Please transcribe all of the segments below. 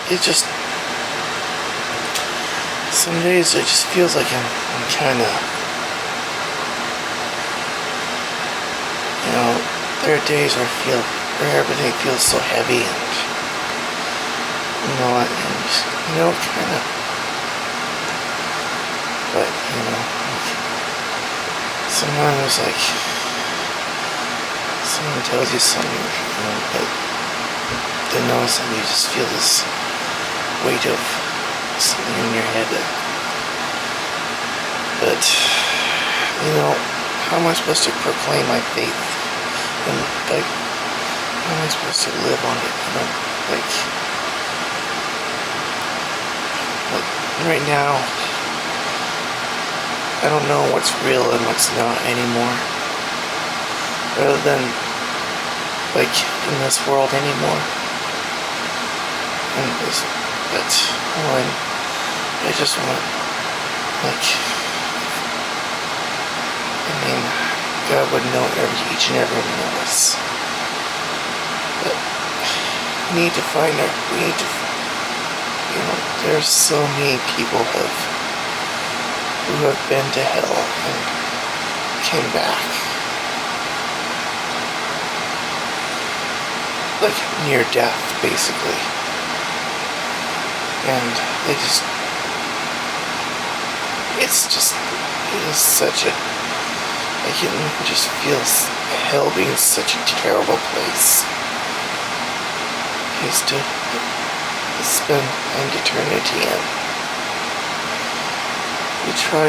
it just, some days it just feels like I'm kind of, there are days where everything feels so heavy and, kind of, but, sometimes, someone tells you something, but then all of a sudden you just feel this weight of something in your head. But, how am I supposed to proclaim my faith? And, how am I supposed to live on it? Right now, I don't know what's real and what's not anymore. Rather than, in this world anymore. I just want, God would know each and every one of us. But we need to find there's so many people who have been to hell and came back. Near death, basically. And it is such a, I can just feel hell being such a terrible place. To spend an eternity in. You try,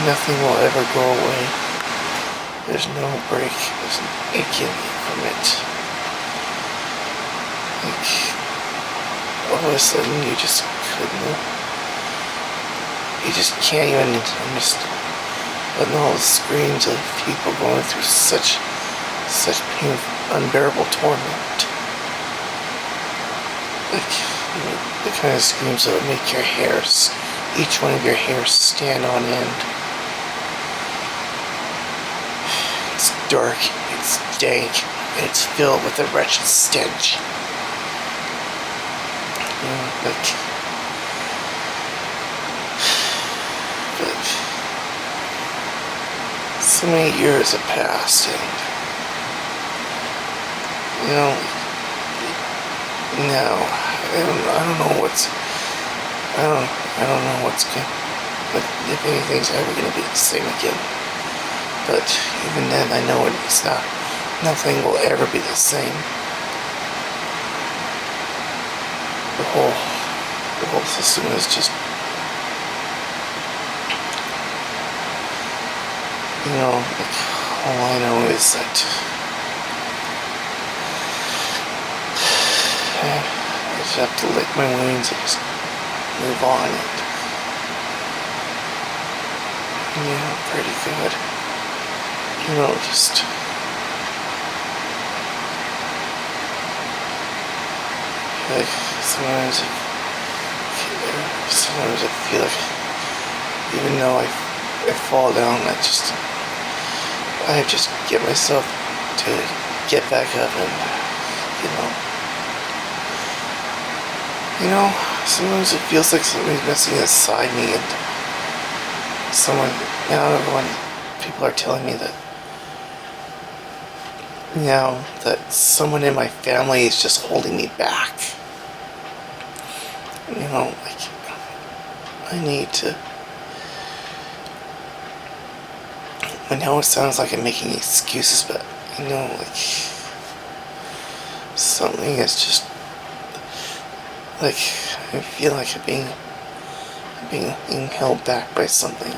nothing will ever go away. There's no break, there's an aching from it. All of a sudden you just can't even understand. But all the screams of people going through such painful, unbearable torment. The kind of screams that would make your hairs, each one of your hairs, stand on end. It's dark, it's dank, and it's filled with a wretched stench. But so many years have passed, and now I don't know what's but if anything's ever gonna be the same again. But even then, I know it's not. Nothing will ever be the same. The whole system is just, all I know is that I just have to lick my wounds and just move on. And pretty good. Just sometimes I feel like even though I fall down, I just get myself to get back up and sometimes it feels like something's missing inside me, and people are telling me that that someone in my family is just holding me back. I need to. I know it sounds like I'm making excuses, but something is just I feel like I'm being held back by something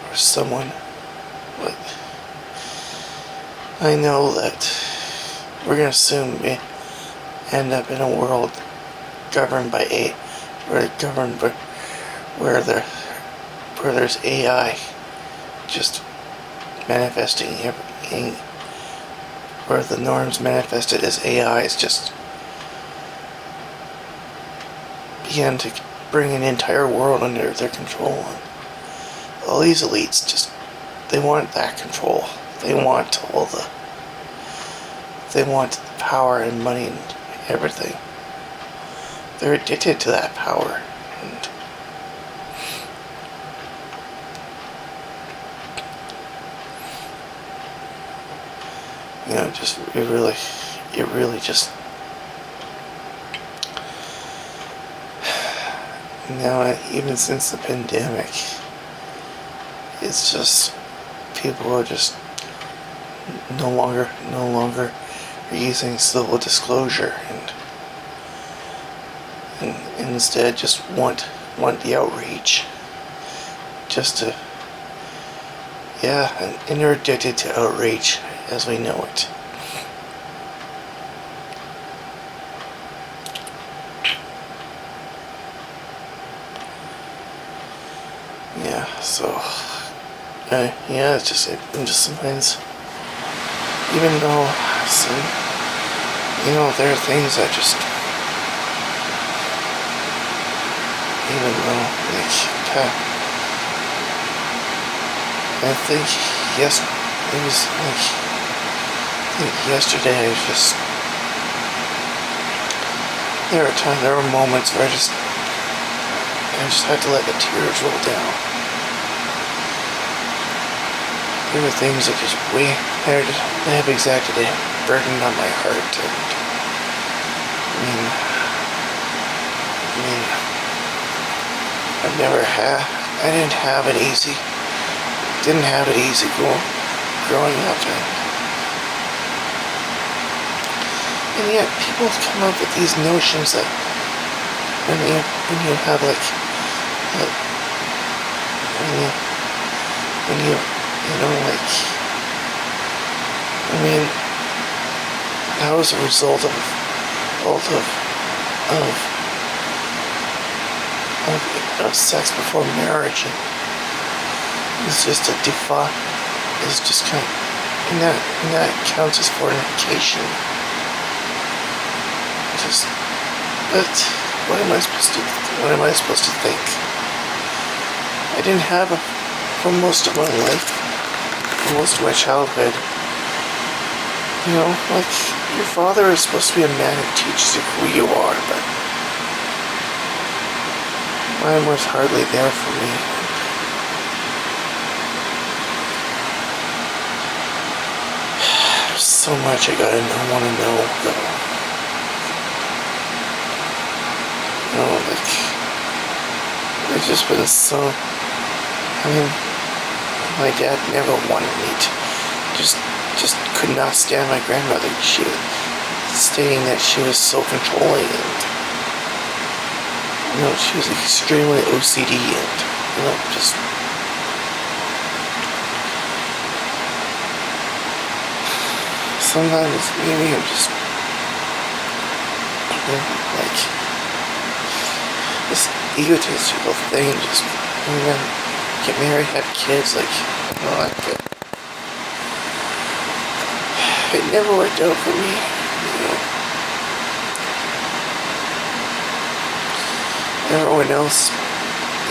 or someone. But I know that we're gonna soon end up in a world governed by where there's AI just manifesting everything, where the norms manifested as AIs just begin to bring an entire world under their control. And all these elites they want that control. They want all the they want power and money and everything. They're addicted to that power. And just it really just now, even since the pandemic, it's just people are just no longer using civil disclosure and instead just want the outrage, just to and they're addicted to outrage as we know it. So it's just sometimes, even though there are things that just, even though I think yesterday there were moments where I just had to let the tears roll down. There were things that just they have exacted a burden on my heart, and I didn't have it easy growing up, and yet people come up with these notions that when you have that was a result of sex before marriage, and it's just it's just kind of, and that counts as fornication. But what am I supposed to think? I didn't have for most of my life, for most of my childhood. Your father is supposed to be a man who teaches you who you are, but mine was hardly there for me. There's so much I want to know, though. It's just been so. My dad never wanted me to. Just could not stand my grandmother. She was stating that she was so controlling, and she was extremely OCD, and just. Sometimes maybe I'm just this egotistical thing, just get married, have kids, it never worked out for me, Everyone else,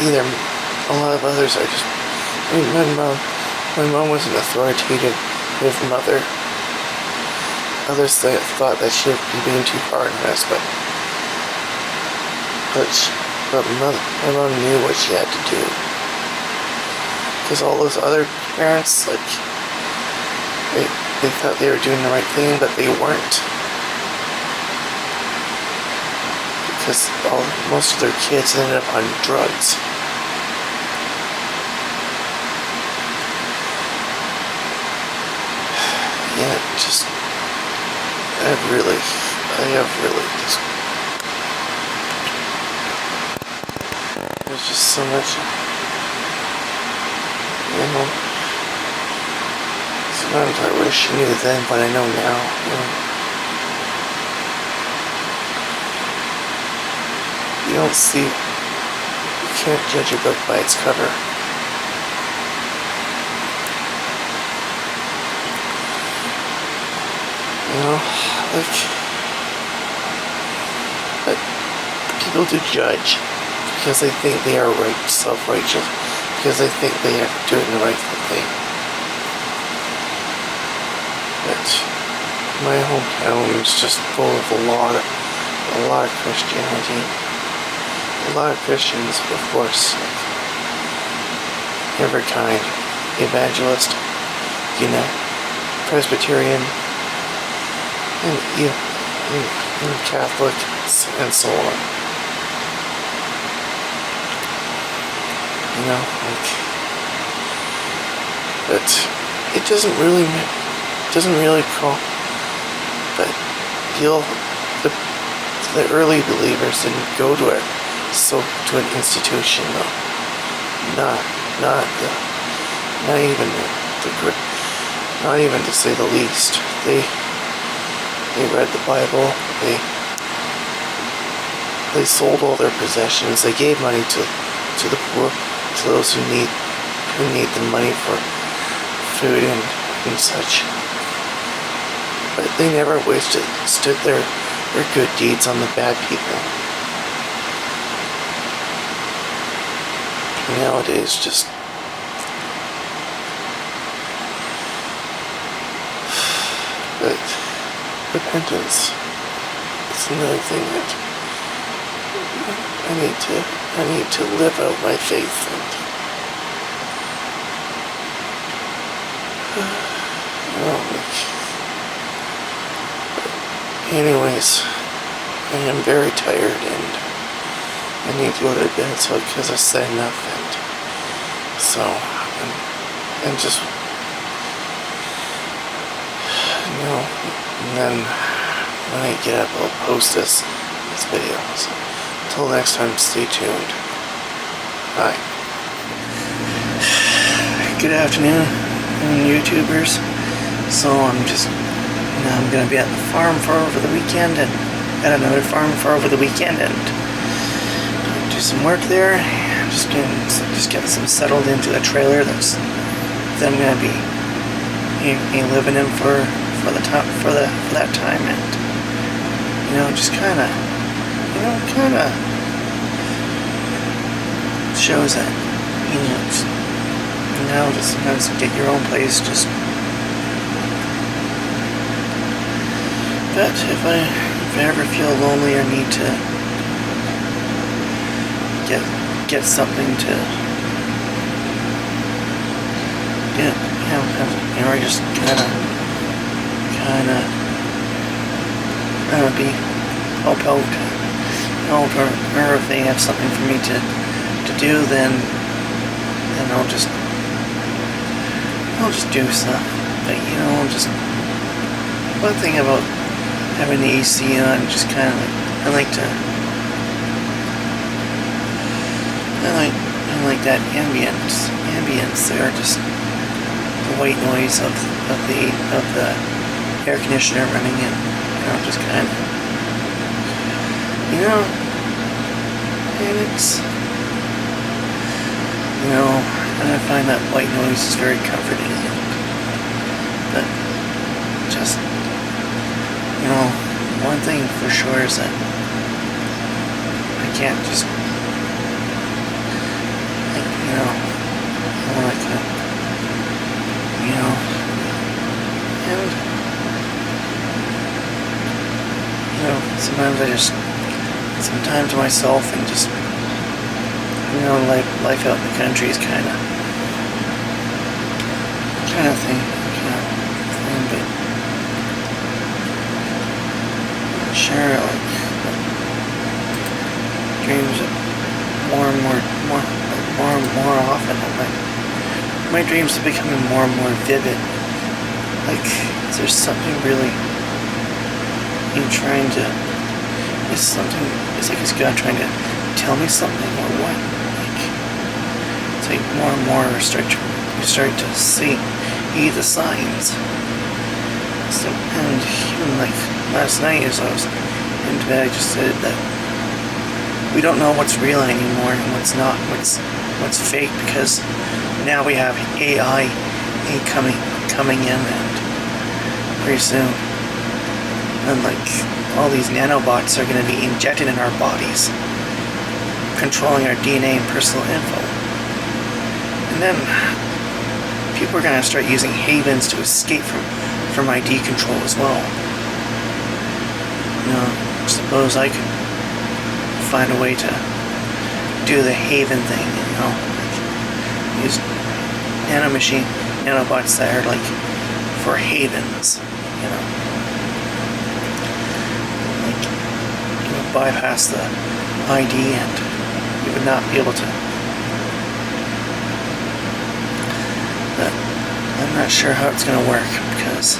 either a lot of others are just, my mom was an authoritative mother. Others thought that she would be being too hard on us, but my mom knew what she had to do. Because all those other parents, they thought they were doing the right thing, but they weren't. Because most of their kids ended up on drugs. I have really just. There's just so much. Sometimes I wish I knew then what I know now. You don't see. You can't judge a book by its cover. But people do judge because they think they are self-righteous, because they think they are doing the right thing. But my hometown is just full of a lot of Christianity. A lot of Christians, of course, every kind, evangelist, Presbyterian, and Catholic, and so on. But it doesn't really call. But the early believers didn't go to an institution, though. Not even to say the least. They read the Bible. They sold all their possessions. They gave money to the poor, to those who need the money for food and such. But they never stood their good deeds on the bad people. Nowadays, just but repentance is another thing that I need to live out my faith anyways, I am very tired and I need to go to bed because I said enough and just and then when I get up I'll post this video. So until next time, stay tuned. Bye. Good afternoon, YouTubers. So I'm gonna be at the farm for over the weekend and at another farm for over the weekend and do some work there. Just getting some settled into the trailer that I'm gonna be living in for that time, and just kind of shows that just sometimes get your own place. But if I ever feel lonely or need to get something to or just kind of be help out, or if they have something for me to do, then I'll just do stuff. But just one thing about having the AC on, just kind of I like that ambience there, just the white noise of the air conditioner running in, just kind of, and it's, and I find that white noise is very comforting, but just, one thing for sure is that I can't just, and sometimes I just some time to myself and just life out in the country is kind of thing, but sure, dreams more often. My dreams are becoming more and more vivid. There's something really trying to. It's like it's God trying to tell me something or what. It's like more and more you start to see the signs. So, and even last night as I was in bed, I just said that we don't know what's real anymore and what's not, what's fake, because now we have AI coming in and pretty soon, and all these nanobots are going to be injected in our bodies, controlling our DNA and personal info. And then people are going to start using havens to escape from ID control as well. suppose I could find a way to do the Haven thing, use nanobots that are like for havens, bypass the ID and you would not be able to. But I'm not sure how it's going to work because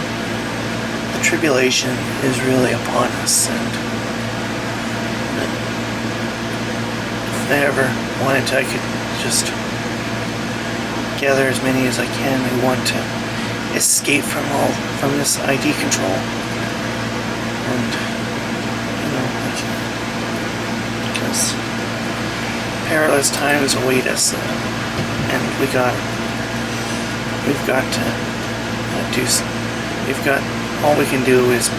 the tribulation is really upon us, and if I ever wanted to, I could just gather as many as I can who want to escape from this ID control, and because perilous times await us, and we've got to do. All we can do is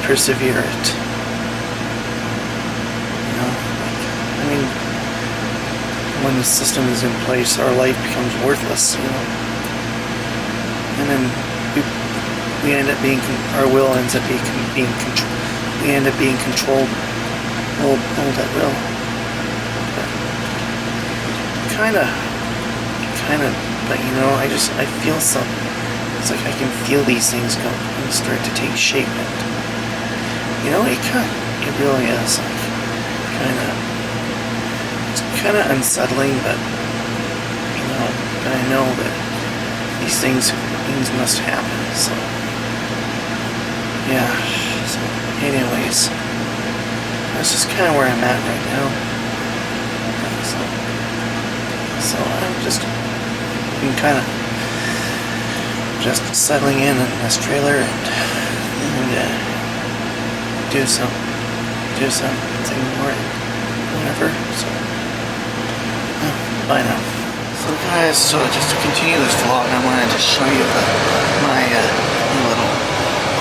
persevere it. When the system is in place, our life becomes worthless, and then we end up being, our will ends up being controlled. We end up being controlled, old at will. But I feel something. It's like I can feel these things go and start to take shape, and it really is it's kind of unsettling, but I know that these things must happen. So yeah. So anyways, that's just kind of where I'm at right now. So I'm just kind of just settling in this trailer and do something more and whatever. So bye now. So guys, just to continue this vlog, I wanted to show you my little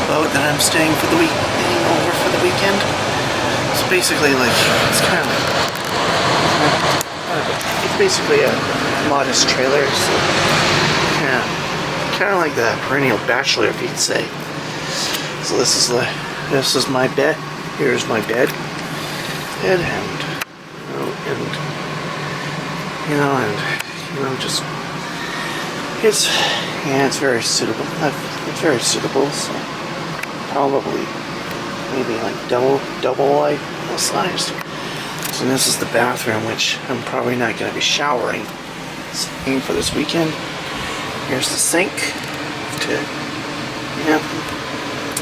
boat that I'm staying for the week, heading over for the weekend. It's basically like, it's basically a modest trailer, so yeah, kind of like the perennial bachelor, if you'd say. So this is my bed. Here's my bed, and just it's very suitable. It's very suitable. So probably maybe like double life size. So this is the bathroom, which I'm probably not going to be showering for this weekend. Here's the sink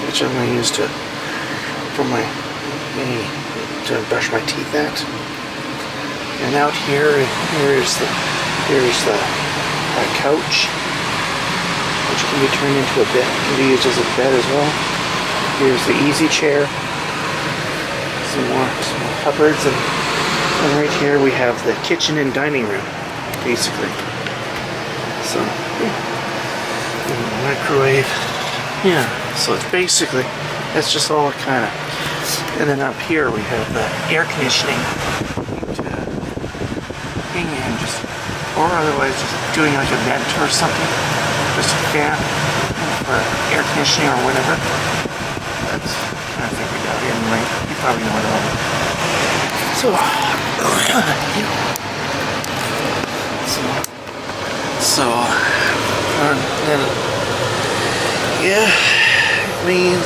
which I'm going to use to brush my teeth at. And out here's the couch, which can be turned into a bed. It can be used as a bed as well. Here's the easy chair. Some more cupboards, and right here we have the kitchen and dining room, basically. So and the microwave. Yeah. So it's basically, that's just all kind of. And then up here we have the air conditioning, and or otherwise just doing like a vent or something, just a fan for air conditioning or whatever. That's kind of figured out anyway. You probably know what it is.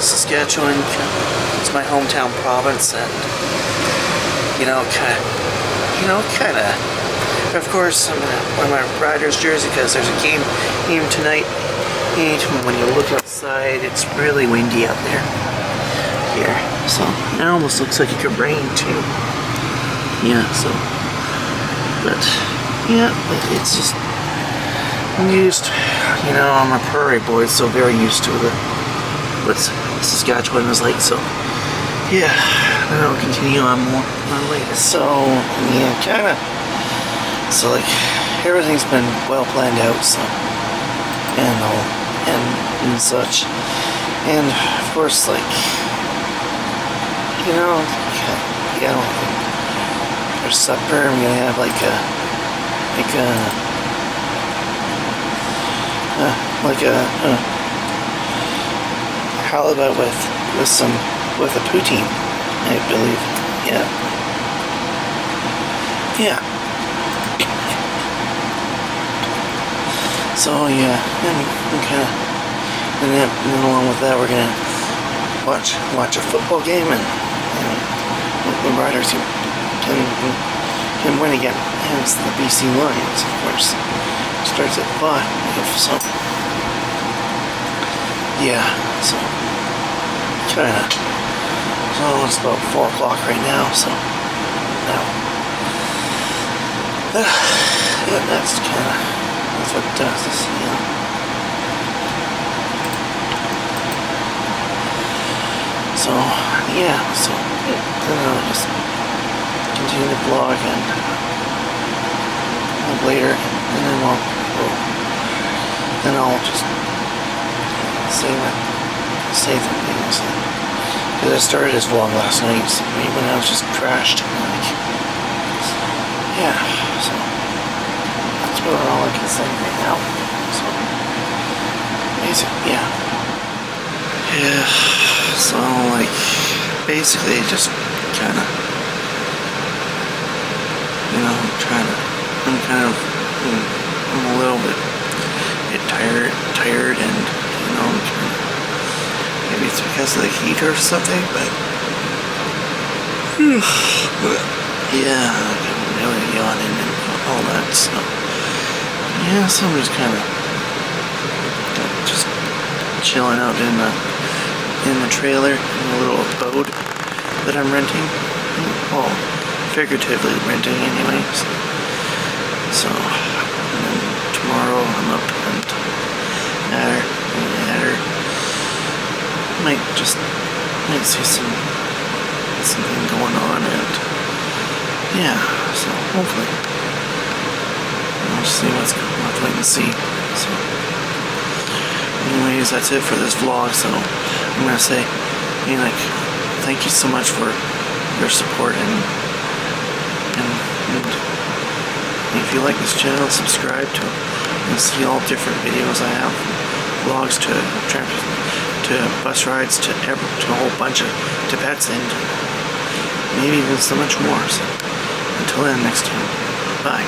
Saskatchewan, it's my hometown province, and kind of. Of course, I'm gonna wear my Riders jersey because there's a game tonight. And when you look outside, it's really windy out there. Here, so it almost looks like it could rain too. Yeah, so, but it's just, I'm used. I'm a prairie boy, so very used to what Saskatchewan is like. So yeah, I'll continue on more later. So yeah, kind of. So like everything's been well planned out, so and such, and of course for supper I'm gonna have like a halibut with some with a poutine, I believe. Yeah. Yeah. So yeah, I'm kind of, and then along with that, we're gonna watch a football game and the Riders can win again. And it's the BC Lions, of course. Starts at 5, so yeah, so kinda. So it's about 4 o'clock right now, so now that's what it does, you know. So yeah, so then I'll just continue to vlog and later, and then I'll just say the things. Because I started this vlog last night when I was just crashed. Like, yeah, so that's really all I can say right now. So basically, yeah. Yeah, so like basically just kind of, you know, I'm a little bit tired, and you know, maybe it's because of the heat or something, but yeah, I'm really yawning and all that, so yeah, so I'm just kind of just chilling out in the trailer, in a little abode that I'm renting, well, figuratively renting anyways. So and then tomorrow I'm up and might see something going on, and yeah, so hopefully I'll just see what's going on, wait and see. So anyways, that's it for this vlog. So I'm gonna say, like, thank you so much for your support, and if you like this channel, subscribe to and see all different videos I have, vlogs to bus rides to a whole bunch of pets, and maybe even so much more. So until then, next time, bye.